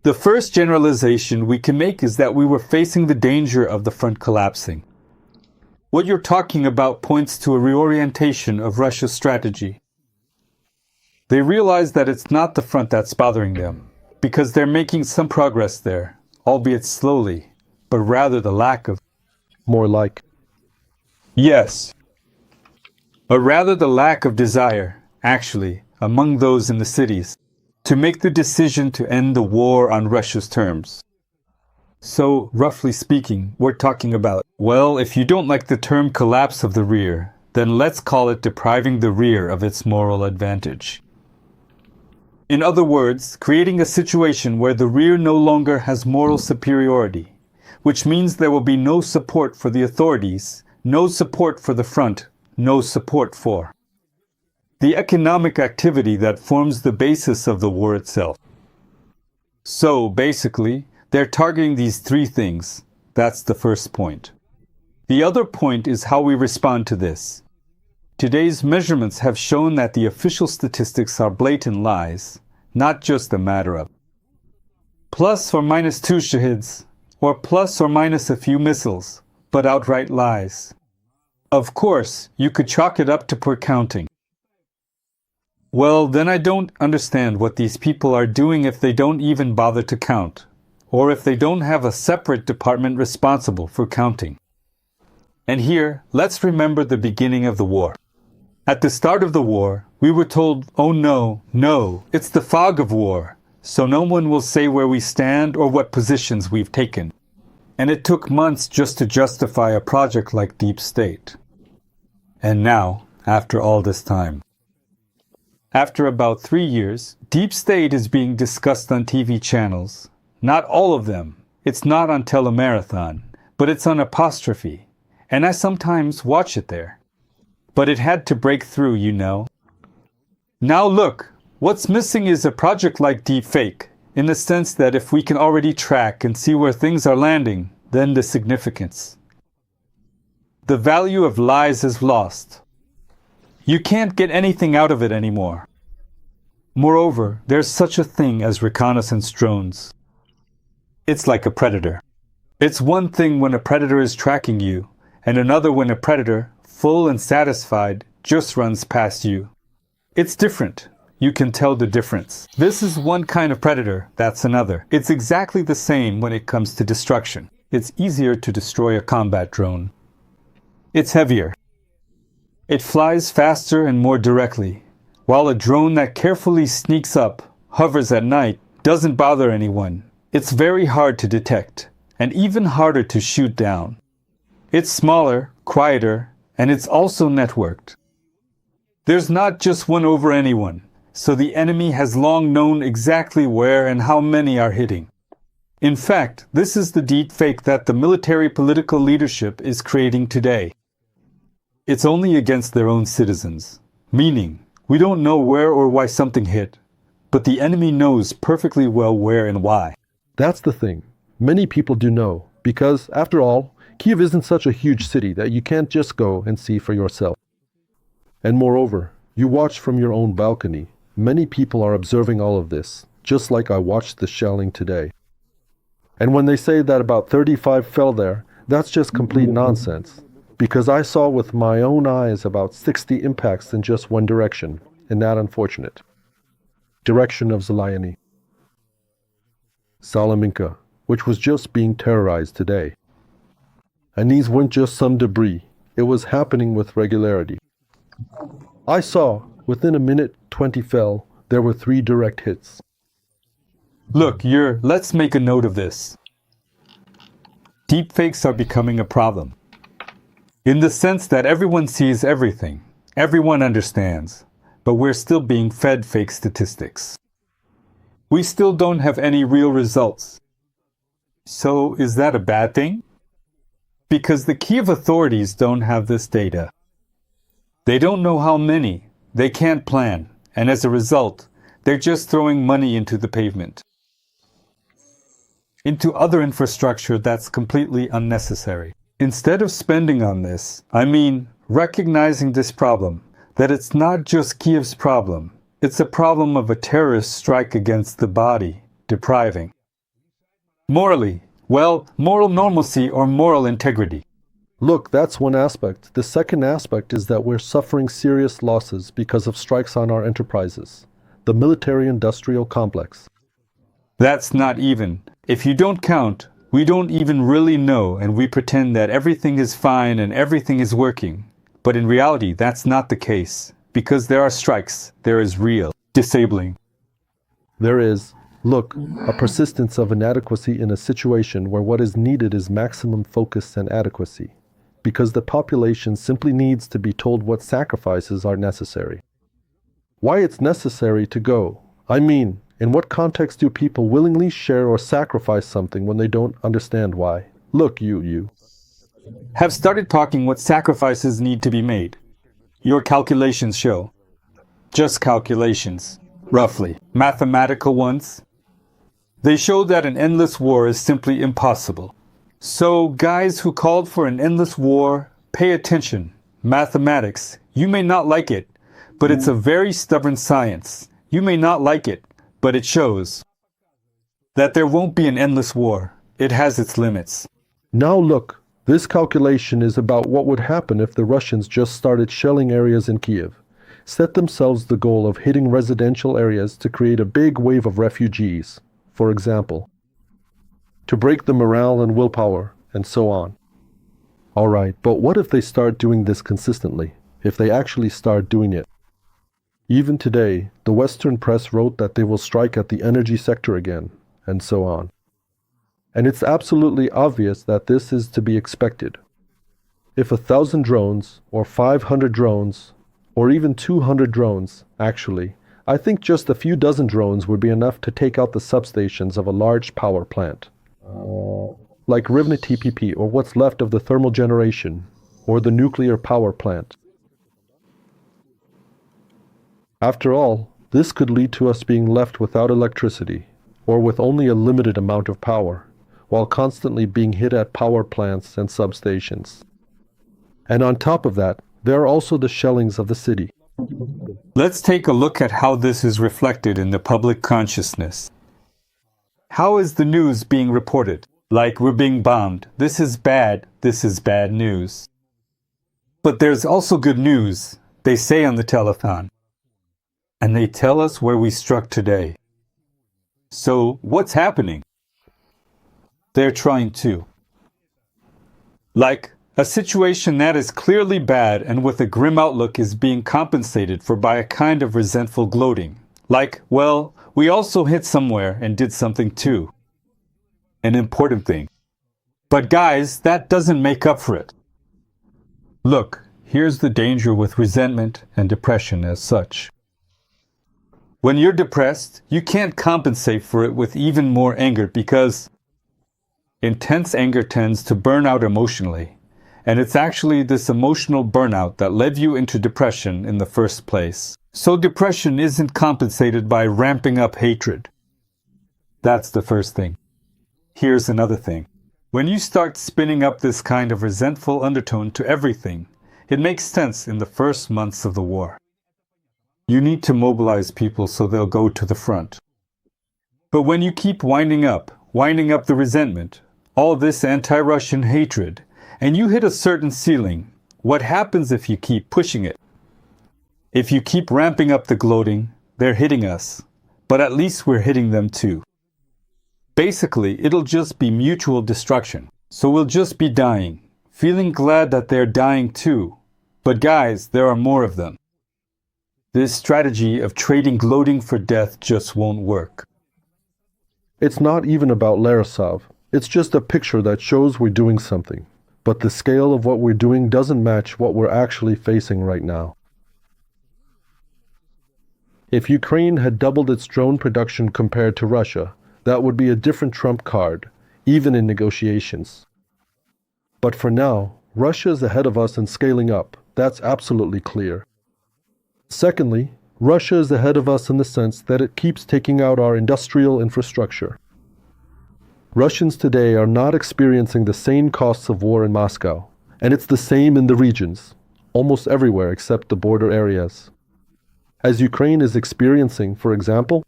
The first generalization we can make is that we were facing the danger of the front collapsing. What you're talking about points to a reorientation of Russia's strategy. They realize that it's not the front that's bothering them, because they're making some progress there, albeit slowly, but rather the lack of. More like. Yes. Or rather the lack of desire, actually, among those in the cities, to make the decision to end the war on Russia's terms. So, roughly speaking, we're talking about, well, if you don't like the term collapse of the rear, then let's call it depriving the rear of its moral advantage. In other words, creating a situation where the rear no longer has moral superiority, which means there will be no support for the authorities, no support for the front, no support for the economic activity that forms the basis of the war itself. So, basically, they're targeting these three things. That's the first point. The other point is how we respond to this. Today's measurements have shown that the official statistics are blatant lies, not just a matter of plus or minus 2 shahids, or plus or minus a few missiles, but outright lies. Of course, you could chalk it up to poor counting. Well, then I don't understand what these people are doing if they don't even bother to count, or if they don't have a separate department responsible for counting. And here, let's remember the beginning of the war. At the start of the war, we were told, oh no, it's the fog of war, so no one will say where we stand or what positions we've taken. And it took months just to justify a project like Deep State. And now, after all this time, after about 3 years, Deep State is being discussed on TV channels. Not all of them. It's not on Telemarathon, but it's on Apostrophe, and I sometimes watch it there. But it had to break through, you know. Now look, what's missing is a project like Deepfake, in the sense that if we can already track and see where things are landing, then the significance. The value of lies is lost. You can't get anything out of it anymore. Moreover, there's such a thing as reconnaissance drones. It's like a predator. It's one thing when a predator is tracking you, and another when a predator, full and satisfied, just runs past you. It's different. You can tell the difference. This is one kind of predator, that's another. It's exactly the same when it comes to destruction. It's easier to destroy a combat drone. It's heavier. It flies faster and more directly, while a drone that carefully sneaks up, hovers at night, doesn't bother anyone. It's very hard to detect, and even harder to shoot down. It's smaller, quieter, and it's also networked. There's not just one over anyone, so the enemy has long known exactly where and how many are hitting. In fact, this is the deepfake that the military political leadership is creating today. It's only against their own citizens, meaning we don't know where or why something hit, but the enemy knows perfectly well where and why. That's the thing. Many people do know, because, after all, Kiev isn't such a huge city that you can't just go and see for yourself. And moreover, you watch from your own balcony. Many people are observing all of this, just like I watched the shelling today. And when they say that about 35 fell there, that's just complete nonsense. Because I saw with my own eyes about 60 impacts in just one direction, and that unfortunate. Direction of Zelyony. Salaminka, which was just being terrorized today. And these weren't just some debris, it was happening with regularity. I saw, within a minute 20 fell, there were 3 direct hits. Look, let's make a note of this. Deepfakes are becoming a problem. In the sense that everyone sees everything, everyone understands, but we're still being fed fake statistics. We still don't have any real results. So is that a bad thing? Because the Kiev authorities don't have this data. They don't know how many, they can't plan, and as a result, they're just throwing money into the pavement. Into other infrastructure that's completely unnecessary. Instead of spending on this, recognizing this problem, that it's not just Kiev's problem, it's a problem of a terrorist strike against the body, depriving. Morally, well, moral normalcy or moral integrity. Look, that's one aspect. The second aspect is that we're suffering serious losses because of strikes on our enterprises, the military-industrial complex. That's not even. If you don't count, we don't even really know, and we pretend that everything is fine and everything is working. But in reality, that's not the case. Because there are strikes, there is real disabling. There is, look, a persistence of inadequacy in a situation where what is needed is maximum focus and adequacy, because the population simply needs to be told what sacrifices are necessary. Why it's necessary to go. I mean, in what context do people willingly share or sacrifice something when they don't understand why? Look, you Have started talking what sacrifices need to be made. Your calculations show. Just calculations. Roughly. Mathematical ones. They show that an endless war is simply impossible. So, guys who called for an endless war, pay attention. Mathematics, you may not like it, but it's a very stubborn science. You may not like it, but it shows that there won't be an endless war. It has its limits. Now look, this calculation is about what would happen if the Russians just started shelling areas in Kiev, set themselves the goal of hitting residential areas to create a big wave of refugees, for example, to break the morale and willpower, and so on. All right, but what if they start doing this consistently? If they actually start doing it? Even today, the Western press wrote that they will strike at the energy sector again, and so on. And it's absolutely obvious that this is to be expected. If 1,000 drones, or 500 drones, or even 200 drones, actually, I think just a few dozen drones would be enough to take out the substations of a large power plant. Like Rivne TPP, or what's left of the thermal generation, or the nuclear power plant. After all, this could lead to us being left without electricity, or with only a limited amount of power, while constantly being hit at power plants and substations. And on top of that, there are also the shellings of the city. Let's take a look at how this is reflected in the public consciousness. How is the news being reported? Like we're being bombed. This is bad news. But there's also good news, they say on the telethon. And they tell us where we struck today. So, what's happening? They're trying to. Like, a situation that is clearly bad and with a grim outlook is being compensated for by a kind of resentful gloating. Like, well, we also hit somewhere and did something too. An important thing. But guys, that doesn't make up for it. Look, here's the danger with resentment and depression as such. When you're depressed, you can't compensate for it with even more anger because intense anger tends to burn out emotionally. And it's actually this emotional burnout that led you into depression in the first place. So depression isn't compensated by ramping up hatred. That's the first thing. Here's another thing. When you start spinning up this kind of resentful undertone to everything, it makes sense in the first months of the war. You need to mobilize people so they'll go to the front. But when you keep winding up the resentment, all this anti-Russian hatred, and you hit a certain ceiling, what happens if you keep pushing it? If you keep ramping up the gloating, they're hitting us, but at least we're hitting them too. Basically, it'll just be mutual destruction. So we'll just be dying, feeling glad that they're dying too. But guys, there are more of them. This strategy of trading gloating for death just won't work. It's not even about Larasov. It's just a picture that shows we're doing something. But the scale of what we're doing doesn't match what we're actually facing right now. If Ukraine had doubled its drone production compared to Russia, that would be a different trump card, even in negotiations. But for now, Russia is ahead of us in scaling up. That's absolutely clear. Secondly, Russia is ahead of us in the sense that it keeps taking out our industrial infrastructure. Russians today are not experiencing the same costs of war in Moscow, and it's the same in the regions, almost everywhere except the border areas. As Ukraine is experiencing, for example,